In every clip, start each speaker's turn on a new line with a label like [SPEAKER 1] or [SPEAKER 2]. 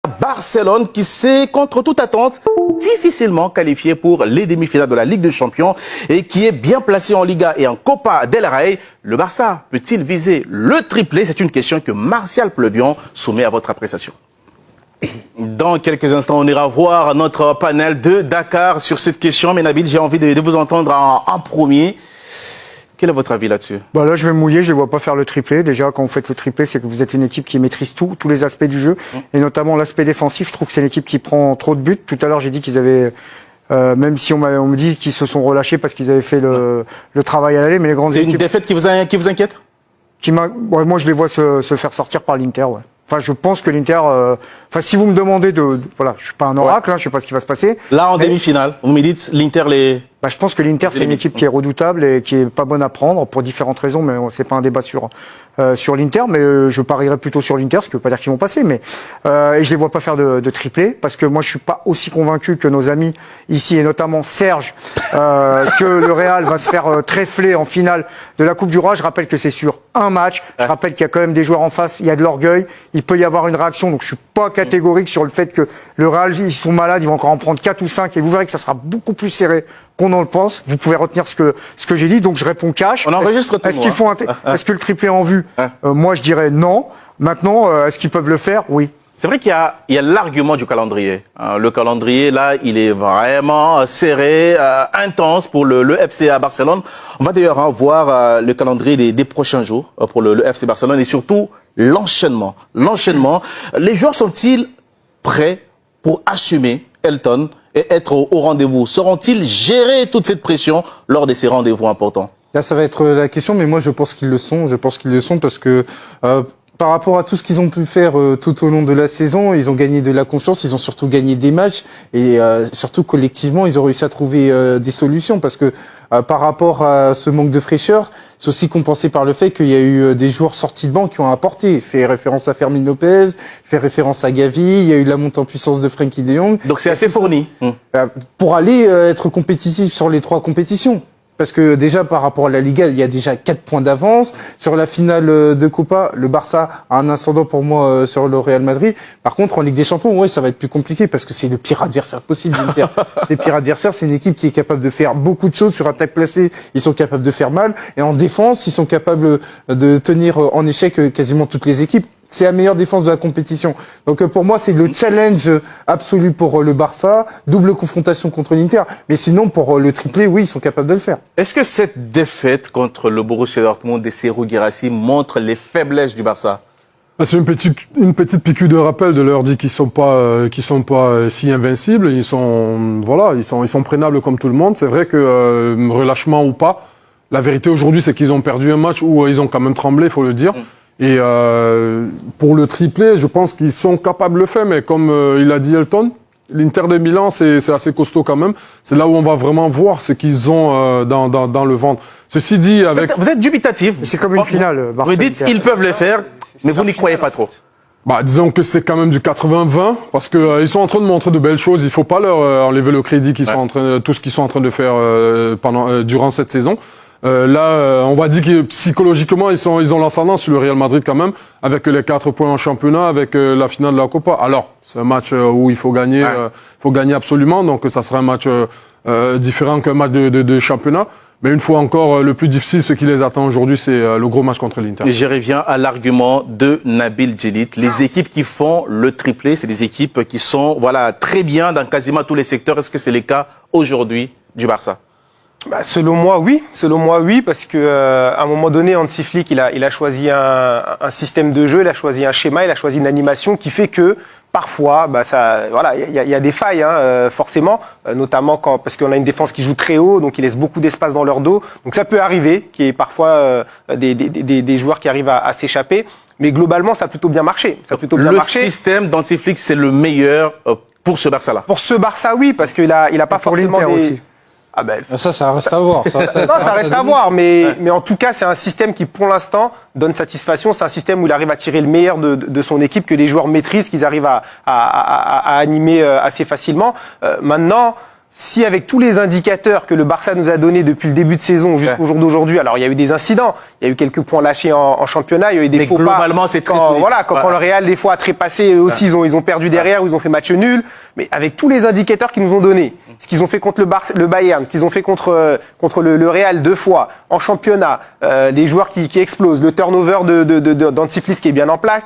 [SPEAKER 1] Barcelone qui s'est, contre toute attente, difficilement qualifié pour les demi-finales de la Ligue des Champions et qui est bien placé en Liga et en Copa del Rey. Le Barça peut-il viser le triplé? C'est une question que Martial Pleuvion soumet à votre appréciation. Dans quelques instants, on ira voir notre panel de Dakar sur cette question. Mais Nabil, j'ai envie de vous entendre en premier. Quel est votre avis là-dessus?
[SPEAKER 2] Là, je vais me mouiller, je ne les vois pas faire le triplé. Déjà, quand vous faites le triplé, c'est que vous êtes une équipe qui maîtrise tous les aspects du jeu, et notamment l'aspect défensif. Je trouve que c'est une équipe qui prend trop de buts. Tout à l'heure, j'ai dit qu'ils avaient, même si on me dit qu'ils se sont relâchés parce qu'ils avaient fait le travail à l'aller, mais les grandes équipes...
[SPEAKER 1] C'est une défaite qui vous inquiète?
[SPEAKER 2] Moi, je les vois se faire sortir par l'Inter, ouais. Enfin, je pense que l'Inter... si vous me demandez voilà, je suis pas un oracle, je sais pas ce qui va se passer.
[SPEAKER 1] Là, en demi-finale, vous me dites l'Inter les...
[SPEAKER 2] Je pense que l'Inter, c'est une équipe qui est redoutable et qui est pas bonne à prendre pour différentes raisons, mais c'est pas un débat sur l'Inter, mais je parierais plutôt sur l'Inter, ce qui veut pas dire qu'ils vont passer, mais et je les vois pas faire de triplé, parce que moi je suis pas aussi convaincu que nos amis ici, et notamment Serge, que le Real va se faire tréfler en finale de la Coupe du Roi. Je rappelle que c'est sur un match, je rappelle qu'il y a quand même des joueurs en face, il y a de l'orgueil, il peut y avoir une réaction, donc je suis pas catégorique sur le fait que le Real, ils sont malades, ils vont encore en prendre 4 ou 5, et vous verrez que ça sera beaucoup plus serré qu'on en le pense. Vous pouvez retenir ce que j'ai dit, donc je réponds cash.
[SPEAKER 1] On enregistre tout.
[SPEAKER 2] Est-ce que le triplé est en vue? Moi, je dirais non. Maintenant, est-ce qu'ils peuvent le faire? Oui.
[SPEAKER 1] C'est vrai qu'il y a l'argument du calendrier. Le calendrier, là, il est vraiment serré, intense pour le FC à Barcelone. On va d'ailleurs voir le calendrier des prochains jours pour le FC Barcelone et surtout l'enchaînement. Les joueurs sont-ils prêts pour assumer Elton et être au rendez-vous? Sauront-ils gérer toute cette pression lors de ces rendez-vous importants?
[SPEAKER 3] Là, ça va être la question, mais moi, je pense qu'ils le sont. Je pense qu'ils le sont parce que par rapport à tout ce qu'ils ont pu faire tout au long de la saison, ils ont gagné de la confiance, ils ont surtout gagné des matchs et surtout collectivement, ils ont réussi à trouver des solutions parce que par rapport à ce manque de fraîcheur, c'est aussi compensé par le fait qu'il y a eu des joueurs sortis de banc qui ont apporté. Fait référence à Fermin Lopez, fait référence à Gavi, il y a eu la montée en puissance de Frenkie de Jong.
[SPEAKER 1] Donc c'est assez fourni.
[SPEAKER 3] Pour aller être compétitif sur les 3 compétitions. Parce que déjà, par rapport à la Liga, il y a déjà 4 points d'avance. Sur la finale de Copa, le Barça a un ascendant pour moi sur le Real Madrid. Par contre, en Ligue des Champions, ouais, ça va être plus compliqué parce que c'est le pire adversaire possible d'Inter. C'est le pire adversaire, c'est une équipe qui est capable de faire beaucoup de choses. Sur attaque placée, ils sont capables de faire mal. Et en défense, ils sont capables de tenir en échec quasiment toutes les équipes. C'est la meilleure défense de la compétition. Donc pour moi, c'est le challenge absolu pour le Barça, double confrontation contre l'Inter. Mais sinon, pour le triplé, oui, ils sont capables de le faire.
[SPEAKER 1] Est-ce que cette défaite contre le Borussia Dortmund et Serhou Guirassy montre les faiblesses du Barça?
[SPEAKER 4] C'est une petite piqûre de rappel de leur dire qu'ils sont pas si invincibles. Ils sont prenables comme tout le monde. C'est vrai que relâchement ou pas, la vérité aujourd'hui, c'est qu'ils ont perdu un match où ils ont quand même tremblé, faut le dire. Et pour le triplé, je pense qu'ils sont capables de le faire, mais comme il a dit Elton, l'Inter de Milan, c'est assez costaud quand même. C'est là où on va vraiment voir ce qu'ils ont dans le ventre. Ceci dit,
[SPEAKER 1] Vous êtes dubitatif.
[SPEAKER 2] C'est comme une finale.
[SPEAKER 1] Vous dites ils peuvent le faire, mais vous n'y croyez pas trop.
[SPEAKER 4] Disons que c'est quand même du 80-20, parce que ils sont en train de montrer de belles choses. Il faut pas leur enlever le crédit qu'ils sont tout ce qu'ils sont en train de faire durant cette saison. On va dire que psychologiquement, ils ont l'ascendant sur le Real Madrid quand même, avec les 4 points en championnat, avec la finale de la Copa. Alors, c'est un match où il faut gagner, absolument, donc ça sera un match différent qu'un match de championnat. Mais une fois encore, le plus difficile, ce qui les attend aujourd'hui, c'est le gros match contre l'Inter.
[SPEAKER 1] Et je reviens à l'argument de Nabil Djellit. Les équipes qui font le triplé, c'est des équipes qui sont très bien dans quasiment tous les secteurs. Est-ce que c'est le cas aujourd'hui du Barça?
[SPEAKER 5] Selon moi, oui, parce que à un moment donné, Hansi Flick, il a choisi un système de jeu, il a choisi un schéma, il a choisi une animation qui fait que parfois, il y a des failles, forcément, notamment parce qu'on a une défense qui joue très haut, donc il laisse beaucoup d'espace dans leur dos. Donc ça peut arriver qu'il y ait parfois des joueurs qui arrivent à s'échapper, mais globalement, ça a plutôt bien marché.
[SPEAKER 1] Le système d'Hansi Flick, c'est le meilleur pour ce Barça-là.
[SPEAKER 5] Pour ce Barça, oui, parce qu'il a pas forcément
[SPEAKER 2] l'Inter aussi.
[SPEAKER 3] Ça reste à voir.
[SPEAKER 5] Ça reste à voir, mais en tout cas, c'est un système qui, pour l'instant, donne satisfaction. C'est un système où il arrive à tirer le meilleur de son équipe, que les joueurs maîtrisent, qu'ils arrivent à animer assez facilement. Maintenant, si avec tous les indicateurs que le Barça nous a donnés depuis le début de saison jusqu'au jour d'aujourd'hui, alors il y a eu des incidents, il y a eu quelques points lâchés en championnat, il y a eu des faux pas.
[SPEAKER 1] Globalement, c'est très
[SPEAKER 5] Voilà, quand le Real des fois a trépassé, eux aussi ils ont perdu derrière, ou ils ont fait match nul. Mais avec tous les indicateurs qu'ils nous ont donnés, ce qu'ils ont fait contre le Bayern, ce qu'ils ont fait contre le Real 2 fois en championnat, les joueurs qui explosent, le turnover d'Antiflis qui est bien en place,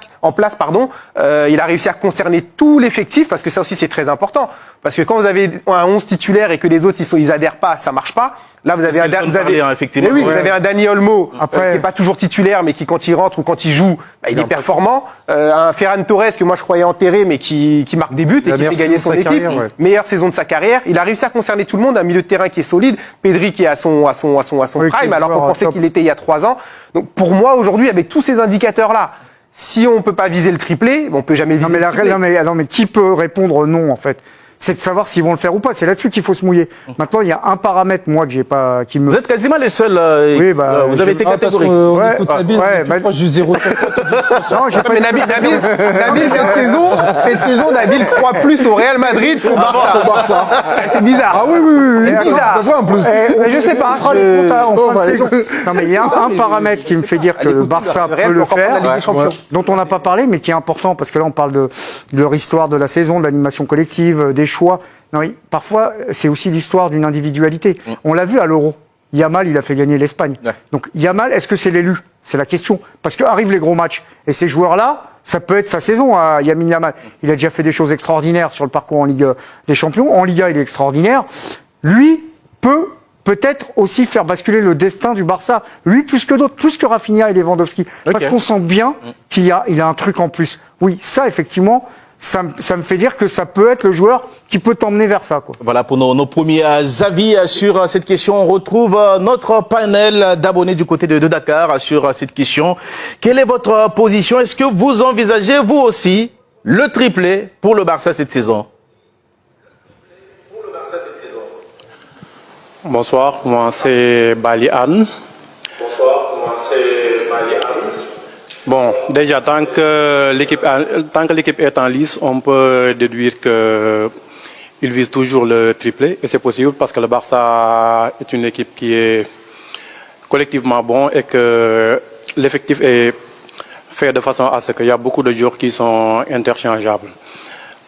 [SPEAKER 5] il a réussi à concerner tout l'effectif, parce que ça aussi c'est très important. Parce que quand vous avez un 11 titulaire et que les autres ils adhèrent pas, ça marche pas. Là vous avez
[SPEAKER 1] effectivement.
[SPEAKER 5] vous avez un Dani Olmo qui est pas toujours titulaire, mais qui quand il rentre ou quand il joue, il est performant. Un Ferran Torres que moi je croyais enterré, mais qui marque des buts et qui fait gagner son équipe. Meilleure saison de sa carrière. Il a réussi à concerner tout le monde, un milieu de terrain qui est solide. Pedri qui est à son prime, alors qu'on pensait qu'il était il y a 3 ans. Donc pour moi aujourd'hui, avec tous ces indicateurs là, si on peut pas viser le triplé, on peut jamais viser le triplé.
[SPEAKER 2] Non mais qui peut répondre non en fait? C'est de savoir s'ils vont le faire ou pas. C'est là-dessus qu'il faut se mouiller. Maintenant, il y a un paramètre, moi, que j'ai pas, qui me...
[SPEAKER 1] Vous êtes quasiment les seuls.
[SPEAKER 2] Oui, bah,
[SPEAKER 1] vous avez été catégorique.
[SPEAKER 3] On écoute Nabil, proche du 0.
[SPEAKER 2] Non, j'ai pas
[SPEAKER 5] Mais Nabil, cette saison, Nabil croit plus au Real Madrid qu'au Barça. C'est bizarre.
[SPEAKER 4] Ah oui.
[SPEAKER 5] C'est bizarre.
[SPEAKER 4] En plus.
[SPEAKER 2] Je sais pas, on fera les comptes en fin de saison. Non, mais il y a un paramètre qui me fait dire que le Barça peut le faire, dont on n'a pas parlé, mais qui est important, parce que là, on parle de leur histoire de la saison, de l'animation collective, des choix. Non, parfois, c'est aussi l'histoire d'une individualité. On l'a vu à l'Euro. Yamal, il a fait gagner l'Espagne. Ouais. Donc, Yamal, est-ce que c'est l'élu? C'est la question. Parce qu'arrivent les gros matchs. Et ces joueurs-là, ça peut être sa saison à Lamine Yamal. Il a déjà fait des choses extraordinaires sur le parcours en Ligue des Champions. En Liga, il est extraordinaire. Lui peut-être aussi faire basculer le destin du Barça. Lui, plus que d'autres, plus que Rafinha et Lewandowski. Okay. Parce qu'on sent bien qu'il a un truc en plus. Oui, ça, effectivement, ça me fait dire que ça peut être le joueur qui peut t'emmener vers ça, quoi.
[SPEAKER 1] Voilà pour nos premiers avis sur cette question. On retrouve notre panel d'abonnés du côté de Dakar sur cette question. Quelle est votre position? Est-ce que vous envisagez, vous aussi, le triplé pour le Barça cette saison?
[SPEAKER 6] Bonsoir, moi c'est Bali Anne. Bon, déjà, tant que l'équipe est en lice, on peut déduire qu'il vise toujours le triplé. Et c'est possible parce que le Barça est une équipe qui est collectivement bon et que l'effectif est fait de façon à ce qu'il y a beaucoup de joueurs qui sont interchangeables.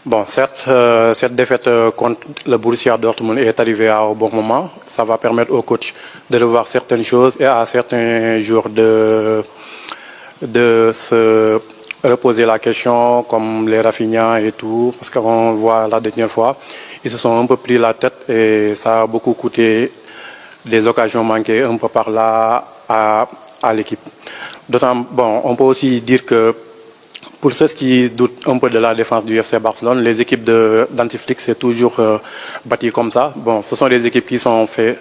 [SPEAKER 6] Bon, certes, cette défaite contre le Borussia Dortmund est arrivée au bon moment. Ça va permettre au coach de revoir certaines choses et à certains joueurs de se reposer la question, comme les Rafinha et tout, parce qu'on voit la dernière fois, ils se sont un peu pris la tête et ça a beaucoup coûté des occasions manquées un peu par là à l'équipe. D'autant, bon, on peut aussi dire que pour ceux qui doutent un peu de la défense du FC Barcelone, les équipes d'Antiflix, c'est toujours bâti comme ça. Bon, ce sont des équipes qui sont faites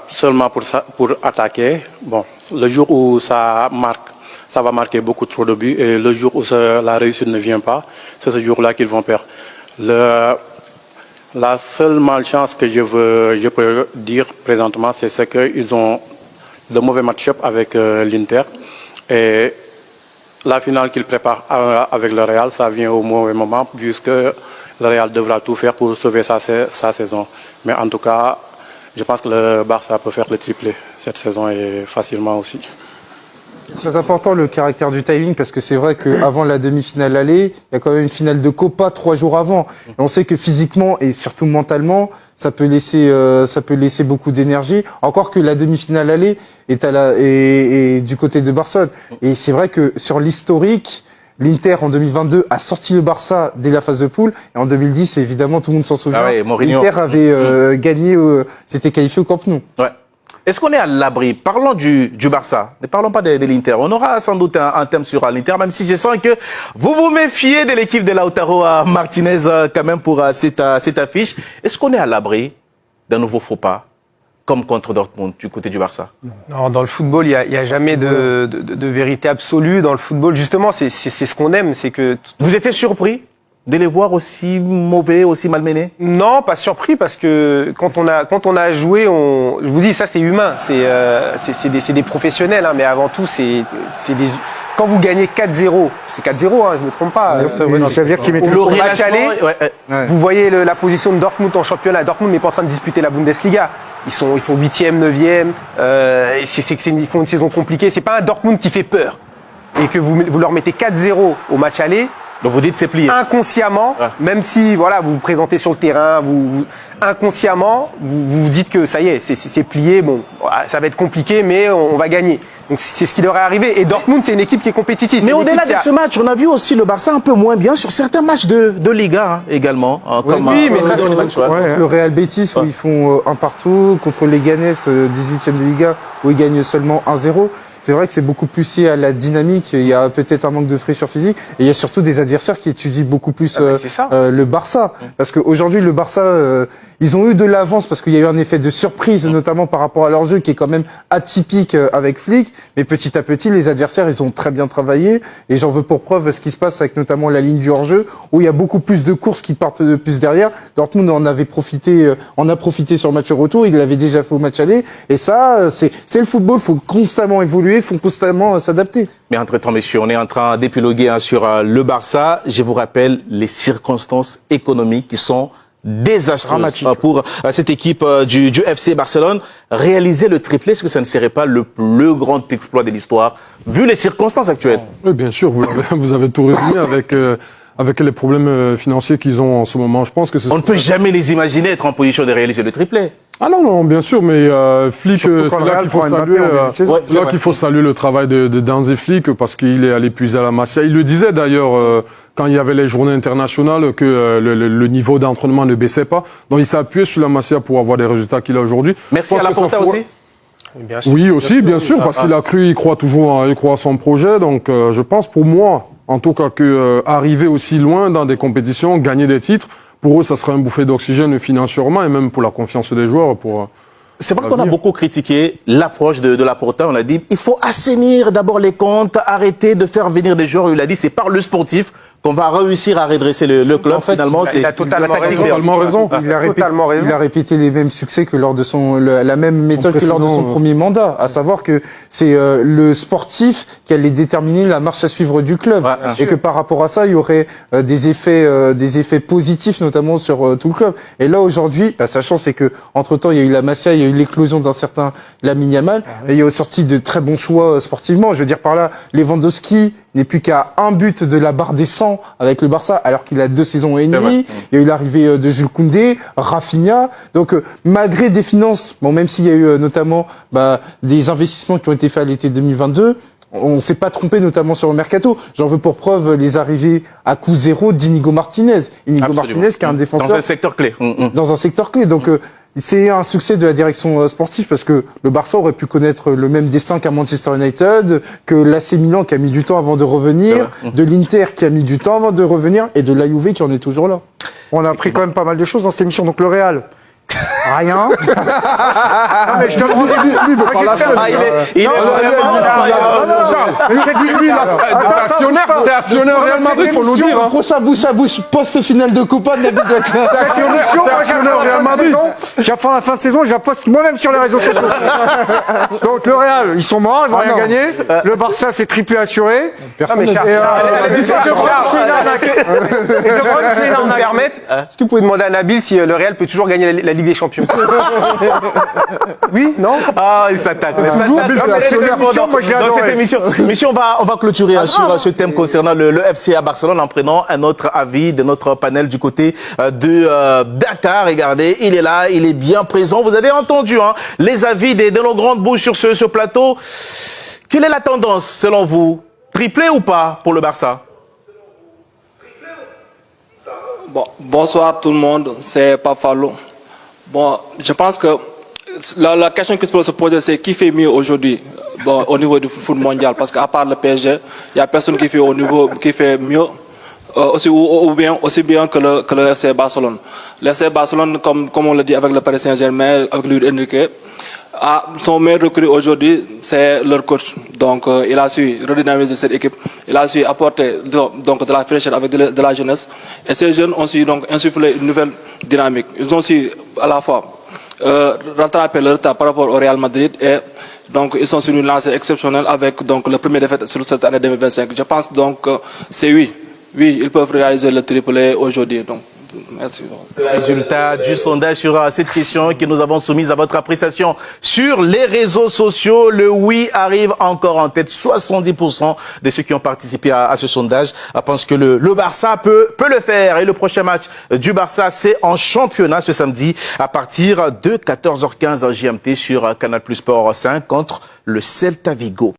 [SPEAKER 6] seulement pour attaquer. Bon, le jour où ça va marquer beaucoup trop de buts et le jour où la réussite ne vient pas, c'est ce jour-là qu'ils vont perdre. La seule malchance que je peux dire présentement, c'est qu'ils ont de mauvais match-up avec l'Inter. Et la finale qu'ils préparent avec le Real, ça vient au mauvais moment, puisque le Real devra tout faire pour sauver sa saison. Mais en tout cas, je pense que le Barça peut faire le triplé cette saison et facilement aussi.
[SPEAKER 3] C'est très important le caractère du timing, parce que c'est vrai qu'avant la demi-finale aller, il y a quand même une finale de Copa 3 jours avant. Et on sait que physiquement et surtout mentalement, ça peut laisser beaucoup d'énergie. Encore que la demi-finale aller est du côté de Barcelone. Et c'est vrai que sur l'historique, l'Inter en 2022 a sorti le Barça dès la phase de poule. Et en 2010, évidemment, tout le monde s'en souvient.
[SPEAKER 1] Ah ouais,
[SPEAKER 3] l'Inter avait gagné, s'était qualifié au Camp Nou.
[SPEAKER 1] Ouais. Est-ce qu'on est à l'abri? Parlons du Barça. Ne parlons pas de l'Inter. On aura sans doute un thème sur l'Inter, même si je sens que vous vous méfiez de l'équipe de Lautaro Martinez quand même pour cette affiche. Est-ce qu'on est à l'abri d'un nouveau faux pas, comme contre Dortmund, du côté du Barça?
[SPEAKER 5] Non, dans le football, il y a jamais de vérité absolue. Dans le football, justement, c'est ce qu'on aime, c'est que...
[SPEAKER 1] Vous étiez surpris de les voir aussi mauvais, aussi malmenés?
[SPEAKER 5] Non, pas surpris, parce que quand on a joué, je vous dis, ça c'est humain, c'est des professionnels, hein, mais avant tout c'est quand vous gagnez 4-0, c'est 4-0, hein, je me trompe pas.
[SPEAKER 2] Ça veut dire qu'il met
[SPEAKER 5] Au match aller,
[SPEAKER 3] Ouais.
[SPEAKER 5] vous voyez la position de Dortmund en championnat. Dortmund n'est pas en train de disputer la Bundesliga. Ils sont 8e, 9e. Ils font une saison compliquée. C'est pas un Dortmund qui fait peur. Et que vous leur mettez 4-0 au match aller.
[SPEAKER 1] Donc vous dites c'est plié.
[SPEAKER 5] Inconsciemment, même si voilà, vous vous présentez sur le terrain, inconsciemment, vous dites que ça y est, c'est plié. Bon, ça va être compliqué, mais on va gagner. Donc c'est ce qui leur est arrivé. Et Dortmund, c'est une équipe qui est compétitive.
[SPEAKER 1] Mais au-delà de ce match, on a vu aussi le Barça un peu moins bien sur certains matchs de Liga hein, également.
[SPEAKER 5] Oui, mais ça,
[SPEAKER 1] dans
[SPEAKER 5] c'est
[SPEAKER 1] les matchs.
[SPEAKER 3] Contre le Real Betis où ils font un partout, contre les Leganés 18e de Liga où ils gagnent seulement 1-0. C'est vrai que c'est beaucoup plus lié à la dynamique. Il y a peut-être un manque de fraîcheur physique et il y a surtout des adversaires qui étudient beaucoup plus le Barça. Parce qu'aujourd'hui, le Barça, ils ont eu de l'avance parce qu'il y a eu un effet de surprise, notamment par rapport à leur jeu qui est quand même atypique avec Flick. Mais petit à petit, les adversaires, ils ont très bien travaillé. Et j'en veux pour preuve ce qui se passe avec notamment la ligne du hors-jeu où il y a beaucoup plus de courses qui partent de plus derrière. Dortmund en a profité sur le match retour. Il l'avait déjà fait au match aller. Et ça, c'est le football. Il faut constamment évoluer. Il faut constamment s'adapter.
[SPEAKER 1] Mais entre-temps, messieurs, on est en train d'épiloguer sur le Barça. Je vous rappelle les circonstances économiques qui sont désastreuses pour cette équipe du FC Barcelone. Réaliser le triplé, est-ce que ça ne serait pas le plus grand exploit de l'histoire, vu les circonstances actuelles?
[SPEAKER 4] Oui, bien sûr, vous avez tout résumé avec les problèmes financiers qu'ils ont en ce moment. Je pense que
[SPEAKER 1] on ne peut jamais les imaginer être en position de réaliser le triplé.
[SPEAKER 4] Ah non, bien sûr, mais Flick, c'est là qu'il faut saluer le travail de Hansi Flick parce qu'il est allé puiser à la Masia. Il le disait d'ailleurs quand il y avait les journées internationales que le niveau d'entraînement ne baissait pas. Donc il s'est appuyé sur la Masia pour avoir des résultats qu'il a aujourd'hui.
[SPEAKER 1] Merci à Laporta aussi.
[SPEAKER 5] Bien sûr.
[SPEAKER 4] Oui, aussi, bien sûr, parce qu'il a cru, il croit à son projet. Donc je pense pour moi, en tout cas, que arriver aussi loin dans des compétitions, gagner des titres, pour eux, ça serait un bouffée d'oxygène financièrement et même pour la confiance des joueurs.
[SPEAKER 1] C'est vrai qu'on a beaucoup critiqué l'approche de Laporta. On a dit il faut assainir d'abord les comptes, arrêter de faire venir des joueurs. Il a dit c'est par le sportif qu'on va réussir à redresser le club.
[SPEAKER 3] En fait,
[SPEAKER 1] finalement,
[SPEAKER 5] il a totalement raison.
[SPEAKER 3] Il a répété les mêmes succès que lors de la même méthode que lors de son premier mandat, à savoir que c'est le sportif qui allait déterminer la marche à suivre du club, et que par rapport à ça, il y aurait des effets positifs, notamment sur tout le club. Et là aujourd'hui, sachant c'est que entre temps il y a eu la Masia, il y a eu l'éclosion d'un certain Lamine Yamal, et il y a sorti de très bons choix sportivement. Je veux dire par là, Lewandowski n'est plus qu'à un but de la barre des 100 avec le Barça, alors qu'il a 2 saisons et demie. Il y a eu l'arrivée de Jules Koundé, Rafinha. Donc, malgré des finances, bon, même s'il y a eu notamment des investissements qui ont été faits à l'été 2022, on s'est pas trompé, notamment sur le mercato. J'en veux pour preuve les arrivées à coût zéro d'Inigo Martinez. Martinez, qui est un défenseur
[SPEAKER 1] dans un secteur clé.
[SPEAKER 3] Dans un secteur clé. Donc, c'est un succès de la direction sportive parce que le Barça aurait pu connaître le même destin qu'à Manchester United, que l'AC Milan qui a mis du temps avant de revenir, de l'Inter qui a mis du temps avant de revenir et de la Juve qui en est toujours là.
[SPEAKER 2] On a appris quand même pas mal de choses dans cette émission. Donc le Real, rien. Non, mais je te demande.
[SPEAKER 1] Il est vraiment
[SPEAKER 4] T'es actionnaire Real Madrid, faut nous dire.
[SPEAKER 3] Prochain bouche à bouche post-finale de Copa de Nabil Dakar.
[SPEAKER 2] J'attends la fin de saison, je la poste moi-même sur les réseaux sociaux. Donc le Real, ils sont morts, ils vont rien gagner. Le Barça, c'est triplé assuré.
[SPEAKER 5] Personne ne permettre. Est-ce que vous pouvez demander à Nabil si le Real peut toujours gagner la Ligue des Champions? Oui, non?
[SPEAKER 1] Ah, il s'attaque.
[SPEAKER 2] Moi, je l'ai
[SPEAKER 1] Dans cette
[SPEAKER 2] adoré.
[SPEAKER 1] émission, monsieur, on va clôturer sur ce thème concernant le FC à Barcelone en prenant un autre avis de notre panel du côté de Dakar. Regardez, il est là, il est bien présent. Vous avez entendu les avis de nos grandes bouches sur ce plateau. Quelle est la tendance, selon vous? Triplé ou pas pour le Barça?
[SPEAKER 7] Bon, bonsoir tout le monde, c'est Pape Fallou. Bon, je pense que la question qui se pose, c'est qui fait mieux aujourd'hui au niveau du foot mondial? Parce qu'à part le PSG, il n'y a personne qui fait mieux aussi bien que le FC Barcelone. Le FC Barcelone, comme on le dit avec le Paris Saint-Germain, avec Luis Enrique, son meilleur recrue aujourd'hui, c'est leur coach. Donc, il a su redynamiser cette équipe. Il a su apporter donc de la fraîcheur avec de la jeunesse. Et ces jeunes ont su donc insuffler une nouvelle dynamique. Ils ont su à la fois rattraper le retard par rapport au Real Madrid et Donc, ils sont sur une lancée exceptionnelle avec donc le premier défaite sur cette année 2025. Je pense donc que c'est oui. Oui, ils peuvent réaliser le triplé aujourd'hui. Donc, merci.
[SPEAKER 1] Résultat du sondage sur cette question que nous avons soumise à votre appréciation sur les réseaux sociaux. Le oui arrive encore en tête. 70% de ceux qui ont participé à ce sondage pensent que le Barça peut le faire. Et le prochain match du Barça, c'est en championnat ce samedi à partir de 14h15 GMT sur Canal Plus Sport 5 contre le Celta Vigo.